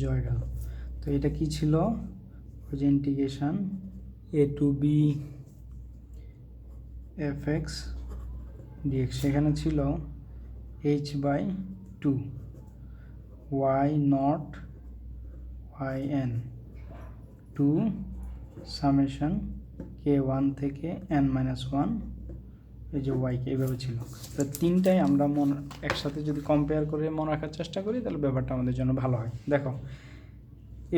জয়ডাল। তো এটা কি ছিল, ওই যে integration a to b fx dx, সেখানে ছিল h/2 y not yn two summation k1 থেকে n-1 এই যে ওয়াইকে এইভাবে ছিল। তো তিনটাই আমরা একসাথে যদি কম্পেয়ার করে মনে রাখার চেষ্টা করি তাহলে ব্যাপারটা আমাদের জন্য ভালো হয়। দেখো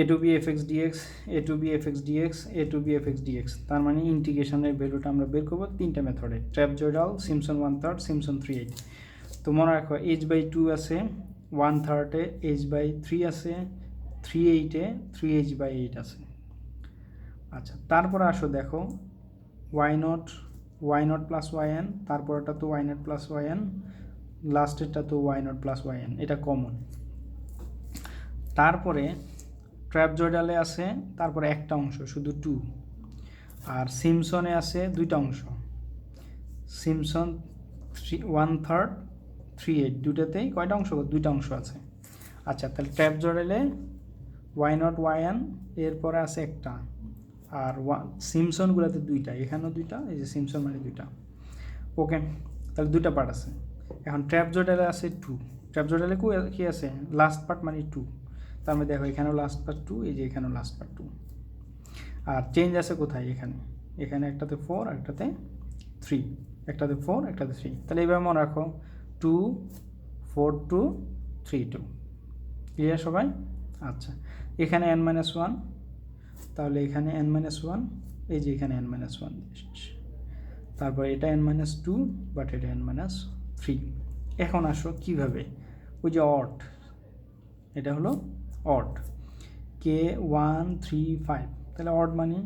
a to b fx dx, a to b fx dx, a to b fx dx, তার মানে ইন্টিগ্রেশনের ভ্যালুটা আমরা বের করবো তিনটা মেথডে, ট্র্যাপজয়েডাল, সিমসন 1/3, সিমসন 3/8। তো মনে রাখো h/2 আছে, 1/3-এ h/3 আছে, 3/8-এ 3h/8 আছে। আচ্ছা, তারপরে আসো দেখো y নট প্লাস yn, তারপরটা তো y নট প্লাস yn, লাস্টেরটা তো y নট প্লাস yn, এটা কমন। তারপরে ট্র্যাপজয়েডালে আছে তারপরে একটা অংশ শুধু 2, আর সিমসনে আছে দুইটা অংশ, সিমসন 1/3, 3/8, দুটাতেই কয়টা অংশ, দুইটা অংশ আছে। আচ্ছা, তাহলে ট্র্যাপজয়েডালে y নট yn এরপরে আছে একটা, আর সিমসনগুলোতে দুইটা, এখানেও দুইটা, এই যে সিমসন মানে দুইটা। ওকে, তাহলে দুইটা পার্ট আছে। এখন ট্র্যাপজয়েডালে আছে 2, ট্র্যাপজয়েডালে কি আছে, লাস্ট পার্ট মানে 2, তার মধ্যে দেখো এখানেও লাস্ট পার্ট 2, এই যে এখানেও লাস্ট পার্ট 2। আর চেঞ্জ আছে কোথায়, এখানে একটাতে 4 আর একটাতে 3, একটাতে 4 একটাতে 3। তাহলে এইভাবে মনে রাখো 2 4 2 3 2, ক্লিয়ার সবাই? আচ্ছা, এখানে n-1, তাহলে এখানে n-1, এই যে এখানে n-1, তারপর এটা n-2, বাট এটা n-3। এখন আসো কিভাবে, ওই যে অড, এটা হলো অড, k1 3 5, তাহলে অড মানে,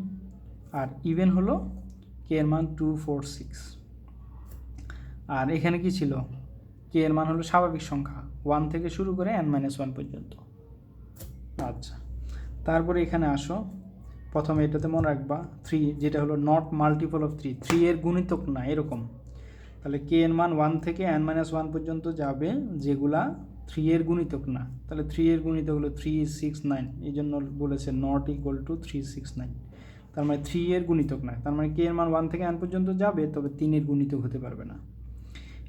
আর ইভেন হলো k এর মান 2 4 6। আর এখানে কি ছিল, k এর মান হলো স্বাভাবিক সংখ্যা 1 থেকে শুরু করে n-1 পর্যন্ত। আচ্ছা, তারপরে এখানে আসো, প্রথমে এটাতে মনে রাখবা 3, যেটা হলো নট মাল্টিপল অফ 3, 3 এর গুণিতক না এরকম। তাহলে k এর মান 1 থেকে n-1 পর্যন্ত যাবে যেগুলা 3 এর গুণিতক না। তাহলে 3 এর গুণিতক হলো 3 6 9, এই জন্য বলেছে নট ইকুয়াল টু 3 6 9, তার মানে 3 এর গুণিতক না। তার মানে k এর মান 1 থেকে n পর্যন্ত যাবে, তবে 3 এর গুণিতক হতে পারবে না।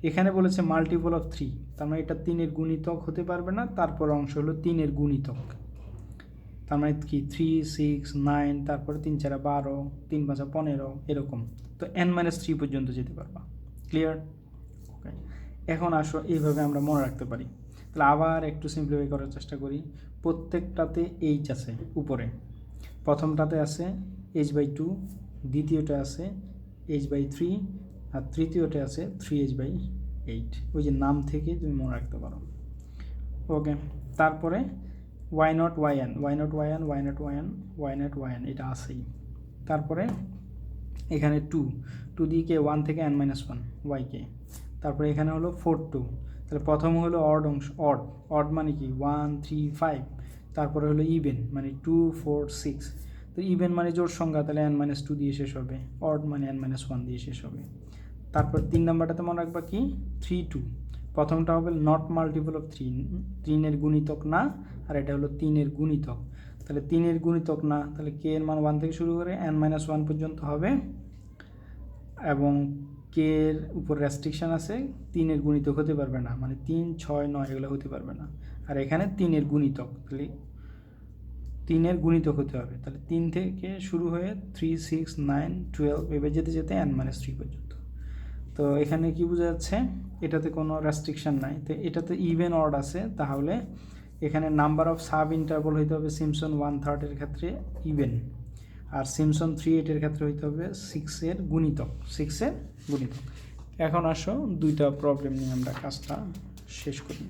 এখানে বলেছে মাল্টিপল অফ 3, তার মানে এটা 3 এর গুণিতক হতে পারবে না। তারপর অংশ হলো 3 এর গুণিতক, তার মানে কি 3 6 9, তারপরে 3 4 12, 3 5 15 এরকম। তো n-3 পর্যন্ত যেতে পারবা, ক্লিয়ার? ওকে, এখন আসো এইভাবে আমরা মনে রাখতে পারি। তাহলে আবার একটু সিম্পলিফাই করার চেষ্টা করি। প্রত্যেকটাতে h আছে উপরে, প্রথমটাতে আছে h/2, দ্বিতীয়টা আছে h/3, আর তৃতীয়টা আছে 3h/8। ওই যে নাম থেকে তুমি মনে রাখতে পারো। ওকে, তারপরে y not yn, y not yn, y not yn, y not yn, এটা আছেই। তারপরে এখানে 2 দিয়ে কে 1 থেকে n-1 yকে, তারপরে এখানে হলো 4 2, তাহলে প্রথম হলো অড অংশ, অড মানে কি 1 3 5, তারপরে হলো ইভেন মানে 2 4 6। তো ইভেন মানে জোড় সংখ্যা, তাহলে n-2 দিয়ে শেষ হবে, অড মানে n-1 দিয়ে শেষ হবে। তারপর 3 নাম্বারটাতে মনে রাখবা কি 3 2, প্রথমটা হবে নট মাল্টিপল অফ 3, 3 এর গুণিতক না, আর এটা হলো 3 এর গুণিতক। তাহলে 3 এর গুণিতক না, তাহলে k এর মান 1 থেকে শুরু করে n-1 পর্যন্ত হবে, এবং k এর উপর রেস্ট্রিকশন আছে, 3 এর গুণিতক হতে পারবে না, মানে 3 6 9 এগুলো হতে পারবে না। আর এখানে 3 এর গুণিতক, তাহলে 3 এর গুণিতক হতে হবে। তাহলে 3 থেকে শুরু হয়ে 3 6 9 12 এভাবে যেতে যেতে n-3 পর্যন্ত। তো এখানে কি বোঝা যাচ্ছে, এটাতে কোনো রেস্ট্রিকশন নাই। তো এটাতে ইভেন অড আছে, তাহলে এখানে নাম্বার অফ সাব ইন্টারভ্যাল হইতে হবে সিমসন 1/3 এর ক্ষেত্রে ইভেন, আর সিমসন 3/8 এর ক্ষেত্রে হইতে হবে 6 এর গুণিতক, 6 এর গুণিতক। এখন আসো দুইটা প্রবলেম নিয়ে আমরা কাজটা শেষ করি।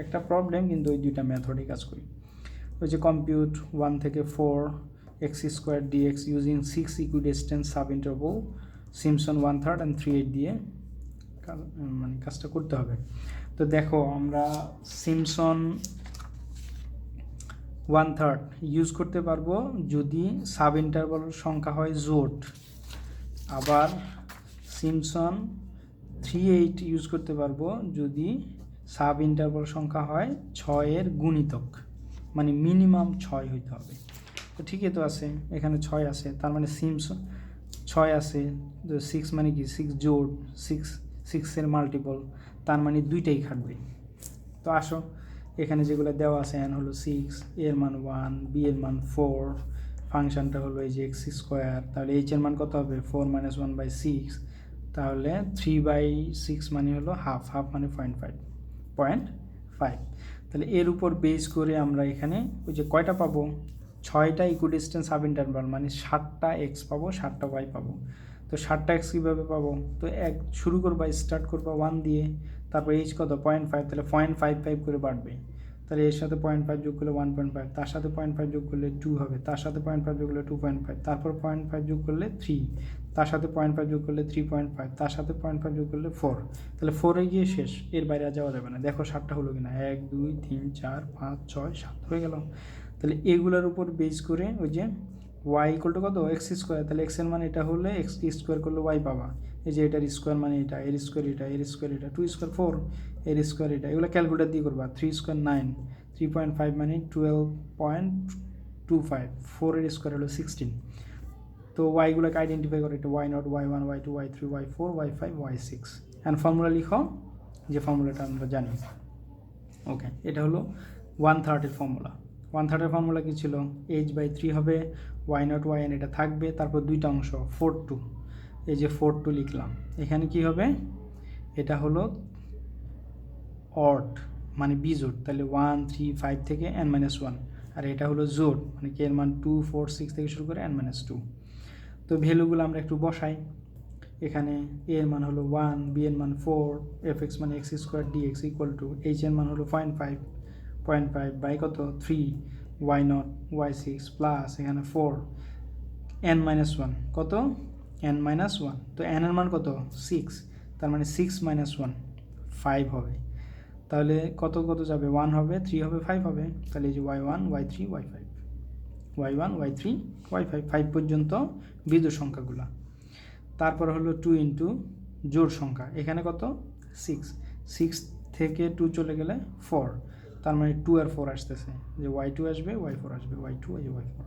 একটা প্রবলেম কিন্তু ওই দুইটা মেথডে কাজ করি। ওই যে কম্পিউট 1 থেকে 4 x² dx using 6 equidistance sub interval Simpson 1/3 and 3/8 দিয়ে মানে কাজটা করতে হবে। তো দেখো আমরা সিমসন 1/3 ইউজ করতে পারবো যদি সাব ইন্টারভ্যালের সংখ্যা হয় জোট, আবার সিমসন 3/8 ইউজ করতে পারবো যদি সাব ইন্টারভ্যাল সংখ্যা হয় 6 এর গুণিতক। মানে মিনিমাম 6 হইতে হবে। তো ঠিকই তো আছে, এখানে 6 আছে, তার মানে সিমস 6 আছে, তো 6 মানে কি 6 জোড় 6 মাল্টিপল, তার মানে দুইটাই খাটবে। তো আসো এখানে যেগুলো দেওয়া আছে n হলো 6, এর মান 1, বি এর মান 4, ফাংশনটা হলো এই যে এক্স স্কোয়ার, তাহলে এইচ এর মান কত হবে 4 - 1/6, তাহলে 3/6 মানে হলো হাফ, হাফ মানে 0.5, তাহলে এর উপর বেস করে আমরা এখানে ওই যে কয়টা পাবো, 6টা ইকুইডিস্টেন্স সাব ইন্টারভাল, মানে 7টা এক্স পাবো, 7টা ওয়াই পাবো। তো 7টা এক্স কীভাবে পাবো, তো শুরু করবা, স্টার্ট করবা 1 দিয়ে, তারপর এইচ কত 0.5, তাহলে 0.55 করে বাড়বে, তাহলে এর সাথে 0.5 যোগ করলে 1.5, তার সাথে 0.5 যোগ করলে 2 হবে, তার সাথে 0.5 যোগ করলে 2.5, তারপর 0.5 যোগ করলে 3, তার সাথে 0.5 যোগ করলে 3.5, তার সাথে 0.5 যোগ করলে 4, তাহলে 4-এ গিয়ে শেষ, এর বাইরে আর যাওয়া যাবে না। দেখো 7টা হলো কিনা, 1 2 3 4 5 6 7 হয়ে গেল। তাহলে এগুলোর উপর বেস করে ওই যে y ইকুয়াল টু কত এক্স স্কোয়ার, তাহলে এক্স এর মানে এটা হলে এক্স স্কোয়ার করলে y পাবা, এই যে এটার স্কোয়ার মানে এটা, এর স্কোয়ার এটা, এর স্কোয়ার এটা, 2 স্কোয়ার 4, এর স্কোয়ার এটা, এগুলো ক্যালকুলেটর দিয়ে করবা, 3 স্কোয়ার 9, 3.5 মানে 12.25, 4 এর স্কোয়ার হলো 16। তো ওয়াইগুলোকে আইডেন্টিফাই করে, এটা y0, y1, y2, y3, y4, y5, y6, and formula লিখো, যে ফর্মুলাটা আমরা জানি। ওকে, এটা হলো 1/3 এর ফর্মুলা। 1/3 এর ফর্মুলা কী ছিল, h/3 হবে, y0 yn এটা থাকবে, তারপর দুইটা অংশ 4/2, এই যে 4/2 লিখলাম। এখানে কি হবে, এটা হলো অড মানে বিজোড়, তাহলে 1 3 5 থেকে n-1, আর এটা হলো জোড় মানে কে এর মান 2 4 6 থেকে শুরু করে n-2। তো ভ্যালুগুলো আমরা একটু বসাই, এখানে a এর মান হলো 1, b এর মান 4, fx মানে x square dx equal to h এর মান হলো 0.5 বাই কত 3, y0 y6 প্লাস এখানে 4, n-1 কত n-1, তো n এর মান কত 6, তার মানে 6 - 1 5 হবে, তাহলে কত কত যাবে 1 হবে, 3 হবে, 5 হবে, তাহলে এই যে y1 y3 y5, y1 y3 y5, 5 পর্যন্ত বিজোড় সংখ্যাগুলো। তারপর হলো 2 ইন্টু জোড় সংখ্যা, এখানে কত 6, 6 থেকে 2 চলে গেলে 4, তার মানে 2 আর 4 আসতেছে, যে y2 আসবে y4 আসবে, y2 এই যে y4।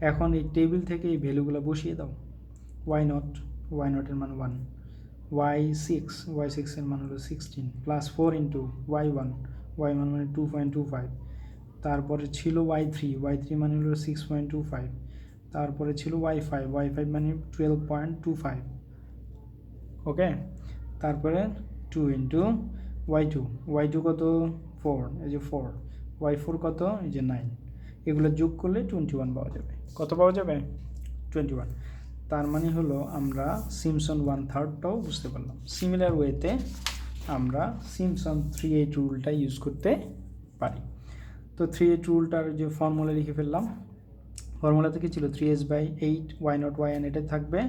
এখন এই টেবিল থেকে এই ভ্যালুগুলো বসিয়ে দাও, y0 এর মান 1, y6 এর মান হলো 16 প্লাস 4 ইন্টু y1 মানে 2.25, তারপরে ছিল y3 মানে হলো 6.25, তারপরে ছিল y5 মানে 12.25, ওকে। তারপরে 2 ইন্টু y2 কত 4, এই যে 4, y4 কত এই যে 9, এগুলো যোগ করলে 21 পাওয়া যাবে। কত পাওয়া যাবে 21। তার মানে হলো আমরা সিমসন 1/3টাও বুঝতে পারলাম। সিমিলার ওয়েতে আমরা সিমসন 3/8 রুলটা ইউজ করতে পারি। তো 3/8 রুলটার যে ফর্মুলা লিখে ফেললাম, ফর্মুলাতে কি ছিল 3s/8 y0 yn এটা থাকবে,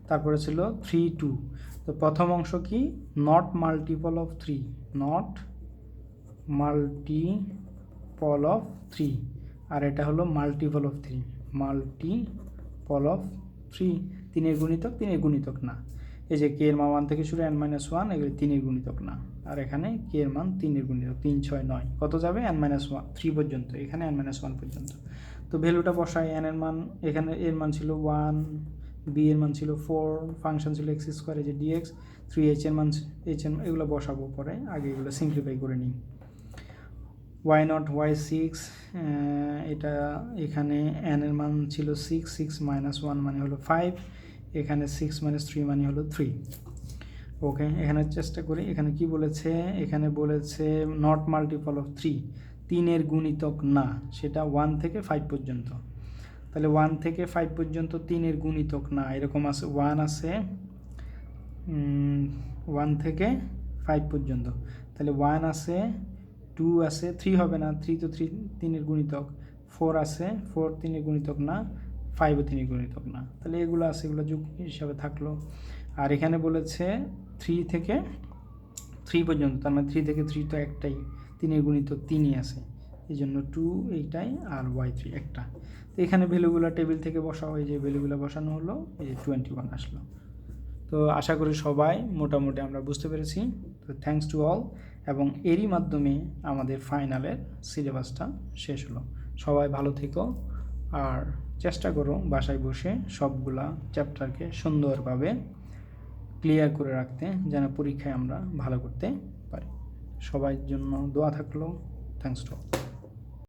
তারপরে ছিল 3 2, তো প্রথম অংশ কি not multiple of 3, not multiple of 3, আর এটা হলো মাল্টিপল অফ 3, মাল্টিপল অফ 3, 3-এর গুণিতক 3-এর গুণিতক না, এই যে কে এর মান 1 থেকে শুরু n-1 এগুলো 3-এর গুণিতক না, আর এখানে কে এর মান 3-এর গুণিতক, 3 6 9, কত যাবে n-1 3 পর্যন্ত, এখানে n-1 পর্যন্ত। তো ভ্যালুটা বসাই, n এর মান এখানে এর মান ছিল 1, b এর মান ছিল 4, ফাংশন ছিল x স্কোয়ার, এই যে dx, 3h এর মান এগুলো বসাবো পরে, আগে এগুলো সিম্পলিফাই করে নিই। y0 y6 এটা এখানে n এর মান ছিল 6 - 1 মানে হলো 5, এখানে 6 - 3 মানে হলো 3, ওকে। এখানে চেষ্টা করি, এখানে কি বলেছে, এখানে বলেছে নট মাল্টিপল অফ 3, 3-এর গুণিতক না, সেটা 1 থেকে 5 পর্যন্ত, তাহলে 1 থেকে 5 পর্যন্ত 3-এর গুণিতক না, এরকম আছে 1 আছে 1 থেকে 5 পর্যন্ত, তাহলে 1 আছে 2 আছে, 3 হবে না, 3 তো 3-এর গুণিতক, 4 আছে 4 3-এর গুণিতক না, 5ও 3-এর গুণিতক না, তাহলে এগুলো আছে, এগুলো যোগ হিসাবে থাকলো। আর এখানে বলেছে 3 থেকে 3 পর্যন্ত, তার মানে 3 থেকে 3 তো একটাই, 3-এর গুণিতক 3ই আছে, এই জন্য 2 এইটাই, আর y3 একটা। তো এখানে ভ্যালুগুলো টেবিল থেকে বসাও, এই যে ভ্যালুগুলো বসানো হলো, এই যে 21 আসলো। তো আশা করি সবাই মোটামুটি আমরা বুঝতে পেরেছি। তো থ্যাঙ্কস টু অল, এবং এরই মাধ্যমে আমাদের ফাইনালের সিলেবাসটা শেষ হলো। সবাই ভালো থেকো, আর চেষ্টা করো বাসায় বসে সবগুলা চ্যাপ্টারকে সুন্দরভাবে ক্লিয়ার করে রাখতে, যেন পরীক্ষায় আমরা ভালো করতে পারি। সবার জন্য দোয়া থাকলো। Thanks to.